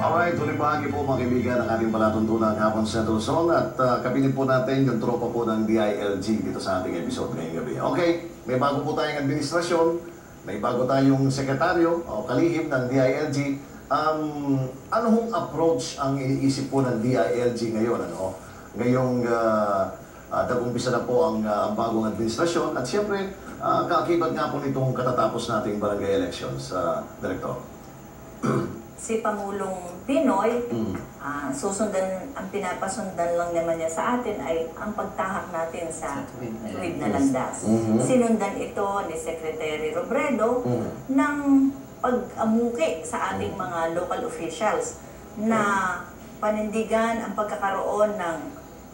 Alright, huling bahagi po mga kaibigan ng ating palatuntunan hapon sa Luzon at kapiling po natin yung tropa po ng DILG dito sa ating episode ngayong gabi. Okay, may bago po tayong administrasyon, may bago tayong sekretaryo o kalihim ng DILG. Ano hong approach ang iniisip po ng DILG ngayon? Ano? Ngayong nag-umpisa na po ang bagong administrasyon at siyempre, kaakibat nga po nitong katatapos nating barangay elections, Director. Si Pangulong Pinoy, susundan, ang pinapasundan lang naman niya sa atin ay ang pagtahak natin sa tuwid na landas. Sinundan ito ni Secretary Robredo ng pag-amuki sa ating mga local officials na panindigan ang pagkakaroon ng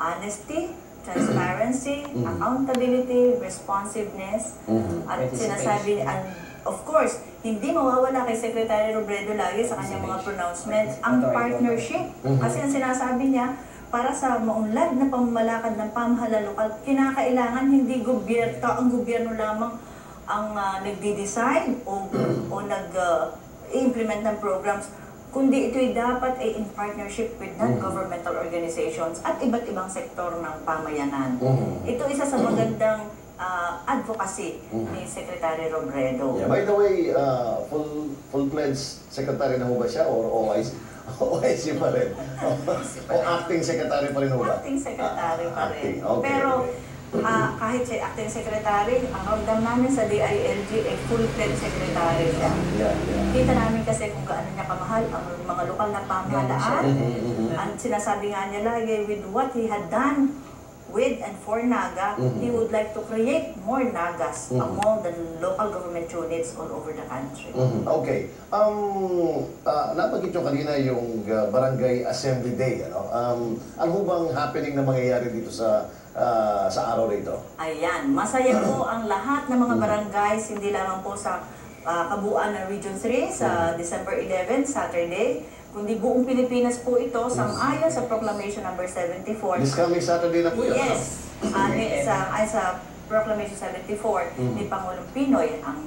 honesty, transparency, accountability, responsiveness, at sinasabi, of course, hindi mawawala kay Secretary Robredo lagi sa kanyang mga pronouncements ang partnership. Kasi ang sinasabi niya, para sa maunlad na pamamalakad ng pamahalaan lokal, kinakailangan hindi ang gobyerno lamang ang nagdi-design o nag-implement ng programs, kundi ito'y dapat ay in partnership with non-governmental organizations at iba't ibang sektor ng pamayanan. Ito isa sa magandang advocacy ni Secretary Robredo. Yeah, by the way, full-fledged secretary na ho ba siya or OIC? OIC pa rin? O acting secretary pa rin ho ba? Acting secretary pa rin. Okay. Pero kahit si acting secretary, ang ramdam namin sa DILG ay full-fledged secretary siya. Kita namin kasi kung gaano niya kamahal ang mga lokal na pamahalaan. Ang sinasabi nga niya lagi, with what he had done with and for Naga, he would like to create more Nagas among the local government units all over the country. Okay. Nabanggit nyo kanina yung Barangay Assembly Day. Ano bang happening na mangyayari dito sa araw na ito? Ayan. Masaya po ang lahat ng mga barangays, hindi lamang po sa kabuuan ng Region 3 sa December 11, Saturday, kundi buong Pilipinas po ito, sang-ayon sa Proclamation number 74. This coming Saturday na po yun? Yes. Sa Proclamation 74 ni Pangulong Pinoy, ang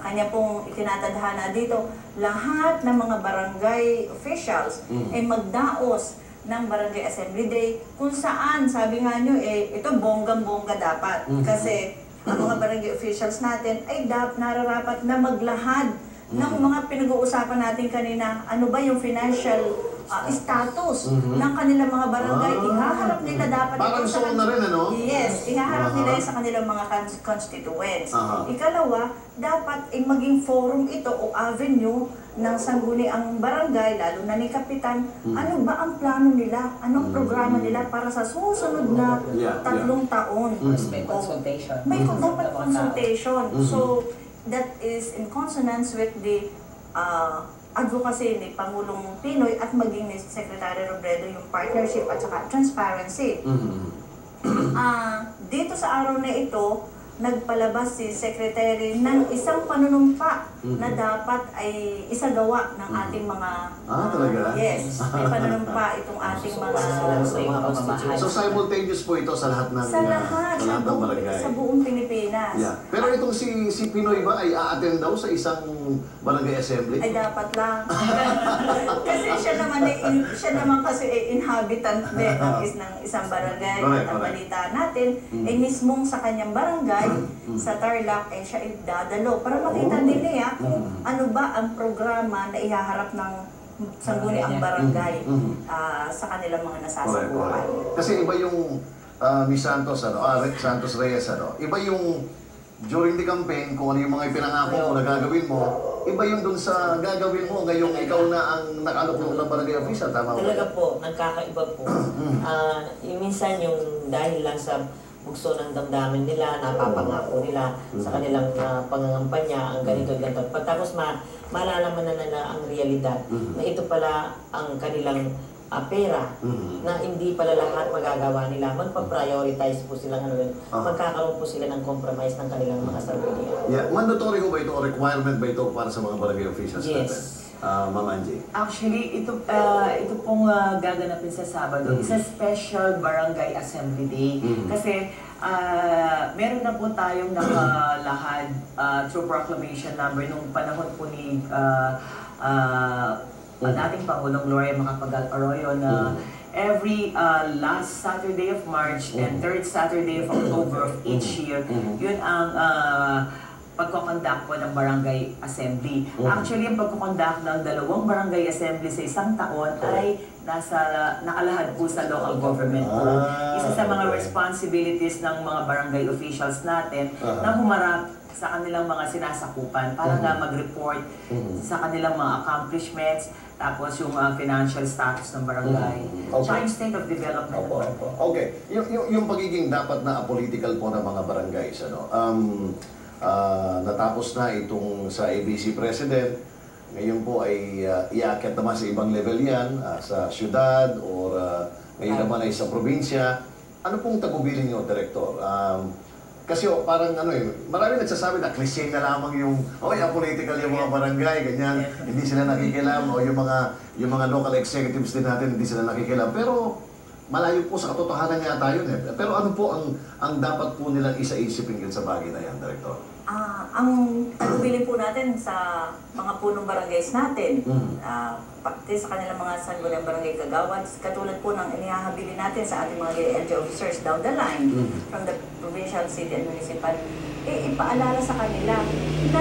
kanya pong itinatadhana dito, lahat ng mga barangay officials ay magdaos ng Barangay Assembly Day, kung saan, sabi nga nyo, ito bonggang-bongga dapat. Kasi ang mga barangay officials natin ay nararapat na maglahad ng mga pinag-uusapan natin kanina, ano ba yung financial status ng kanilang mga barangay. Ihaharap nila dapat parang ito sa na rin, ano? Yes, ihaharap nila sa kanilang mga constituents. Ikalawa, dapat maging forum ito o avenue ng sangguniang barangay, lalo na ni Kapitan, ano ba ang plano nila? Anong programa nila para sa susunod na 3 taon? May consultation. May dapat consultation. So, that is in consonance with the advocacy ni Pangulong Pinoy at maging ni Secretary Robredo, yung partnership at saka transparency. Dito sa araw na ito, nagpalabas si Secretary ng isang panunumpa na dapat ay isagawa ng ating mga... talaga? Yes, may panunumpa itong ating mga... So simultaneous po ito sa lahat ng barangay? Sa buong Pilipinas. Yeah. Pero itong si Pinoy ba ay a-attend daw sa isang barangay assembly? Ay dapat lang. Kasi siya naman kasi inhabitant din ng isang barangay. At ang balita natin ay mismong sa kanyang barangay, sa Tarlac, siya ay dadalo para makita din niya kung ano ba ang programa na ihaharap ng sangguniang barangay sa kanilang mga nasasabukan. Kasi iba yung Miss Santos, Santos Reyes, iba yung during the campaign, kung ano yung mga ipinangako mo na gagawin mo, iba yung dun sa gagawin mo ngayong ikaw na ang nakalukong ng barangay official, tama mo? Talaga po, nagkakaiba po. Minsan yung dahil lang sa bugso ng damdamin nila, napapangako nila sa kanilang pangangampanya, ang ganito-ganito. Pagtapos malalaman na nila ang realidad na ito pala ang kanilang pera na hindi pala lahat magagawa nila. Magpa-prioritize po sila magkakaroon po sila ng compromise ng kanilang mga sarili. Yeah, mandatory ho ba ito o requirement ba ito para sa mga barangay officials natin? Ma'am Angie. Actually, ito pong gaganapin sa Sabado. It's a special barangay assembly day. Kasi meron na po tayong nakalahad through proclamation number nung panahon po ni dating Pangulong Gloria Macapagal Arroyo na every last Saturday of March and third Saturday of October of each year, yun ang pagkoconduct po ng barangay assembly. Actually, ang pagkoconduct ng 2 barangay assembly sa isang taon ay nakalahad po sa local government po. Isa sa mga responsibilities ng mga barangay officials natin na humarap sa kanilang mga sinasakupan para nga mag-report sa kanilang mga accomplishments, tapos yung financial status ng barangay, tsaka yung state of development ng barangay. Okay, yung pagiging dapat na apolitical po ng mga barangays, natapos na itong sa ABC President, ngayon po ay iaakit naman sa ibang level yan, sa syudad or ngayon naman ay sa probinsya. Ano pong tagubilin niyo, Director? Kasi parang marami nagsasabi na cliché na lamang yung apolitical yung mga barangay, ganyan, hindi sila nakikilam, o yung mga local executives din natin, hindi sila nakikilam. Pero malayo po sa katotohanan nga tayo. Pero ano po ang dapat po nilang isa-isipin sa bagay na yan, Director? Ang tagubilin po natin sa mga punong barangays natin, pati sa kanilang mga sangguniang barangay kagawad, katulad po ng inihahabili natin sa ating mga LG officers down the line, from the provincial, city, and municipal, ipaalala sa kanila na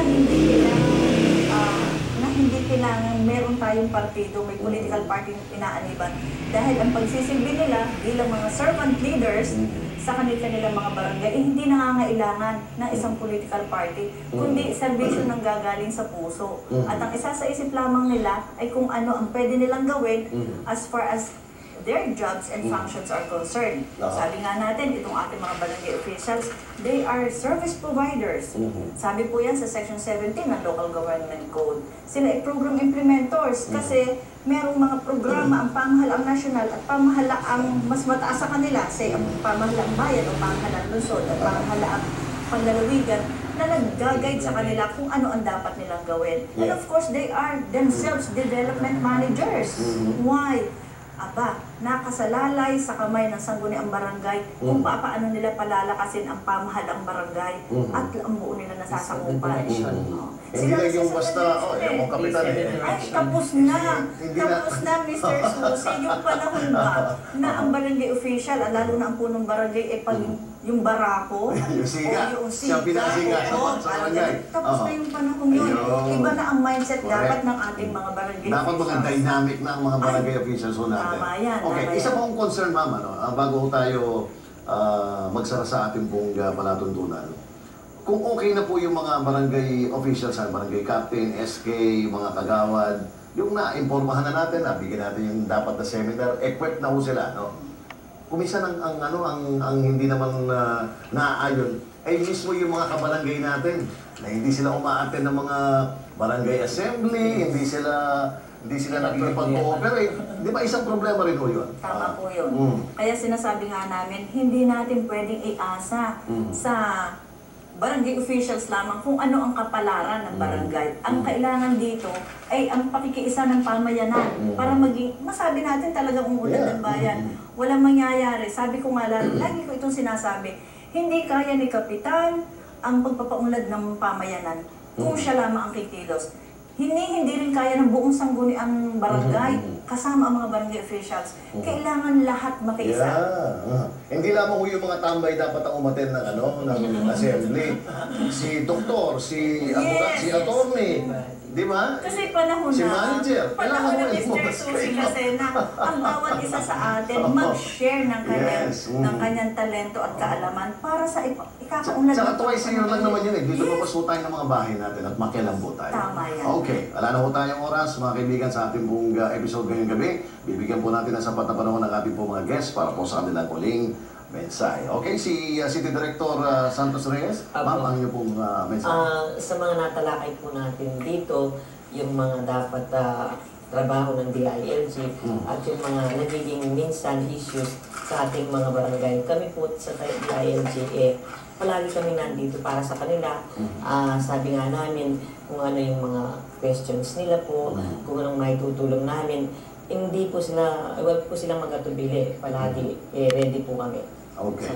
hindi kailangan meron tayong partido, may political party inaaniban. Dahil ang pagsisilbi nila bilang mga servant leaders sa kanilang mga barangay, hindi nangangailangan ng isang political party, kundi serbisyo nang gagaling sa puso. At ang isa sa isip lamang nila ay kung ano ang pwede nilang gawin as far as their jobs and functions are concerned. Sabi nga natin, itong ating mga barangay officials, they are service providers. Sabi po yan sa Section 17 ng Local Government Code. Sila ay program implementors kasi merong mga programa ang pamahalaang nasyonal at pamahalaang mas mataas sa kanila, say ang pamahalaang bayan o pamahalaang lungsod at pamahalaang panlalawigan na nag-guide sa kanila kung ano ang dapat nilang gawin. And of course, they are themselves development managers. Why? Nakasalalay sa kamay ng sangguniang barangay kung paano nila palalakasin ang pamahalaang barangay at ang buo nila nasasakupan. Hindi lang yung basta, yung kapitan ay, tapos na, Mr. Susi, yung panahon ba na ang barangay official, lalo na ang punong barangay, pag yung barako, yung siga, siya pinasiga sa barangay. Tapos na yung panahon yun. Iba na ang mindset dapat ng ating mga barangay dapat mga dynamic na ang mga barangay officials natin. Tama yan. Okay, isa pong concern, ma'am, bago tayo magsara sa ating pong palatuntunan. Kung okay na po yung mga barangay officials, barangay captain, SK, mga kagawad, yung na-impormahan na natin, bigyan natin yung dapat na seminar, equipped na po sila, no? Kumisan ang hindi naman naaayon, ay mismo yung mga kabarangay natin, na hindi sila umaattend ng mga barangay assembly, hindi sila nakikipag-cooperate. Di ba isang problema rin po yun? Tama po yun. Kaya sinasabi nga namin, hindi natin pwedeng iasa sa barangay officials lamang kung ano ang kapalaran ng barangay. Ang kailangan dito ay ang pakikiisa ng pamayanan para masabi natin talagang umuunlad ng bayan. Walang mangyayari. Sabi ko nga lagi ko itong sinasabi, hindi kaya ni Kapitan ang pagpapaunlad ng pamayanan kung siya lamang ang kikilos. Hindi rin kaya ng buong sangguniang barangay, kasama ang mga barangay officials. Kailangan lahat makiisa. Hindi lamang yung mga tambay dapat ang umaten ng assembly. Si doktor, si abogat, si attorney. Di ba? Kasi panahon si manager. Panahon na Mr. Susi kasi na ang bawat isa sa atin mag-share ng kanyang talento at kaalaman para sa ikakaunlad. Saka twice a year lang naman yun. Dito pa po tayo ng mga bahay natin at makialambo tayo. Tama yan. Okay, wala na po tayong oras, mga kaibigan, sa ating pong episode ngayong gabi. Bibigyan po natin ng sapat na panahon ng ating pong mga guests para po sa kanilang huling mensahe. Okay, si City Director Santos Reyes, ma'am, ang inyong pong mensahe. Sa mga natalakay po natin dito, yung mga dapat trabaho ng DILG at yung mga nagiging minsan issues sa ating mga barangay. Kami po sa DILG, palagi kami nandito para sa kanila. Sabi nga namin kung ano yung mga questions nila po, kung anong maitutulong namin. Hindi po sila, huwag po silang mag-atubili. Palagi, ready po kami. Okay.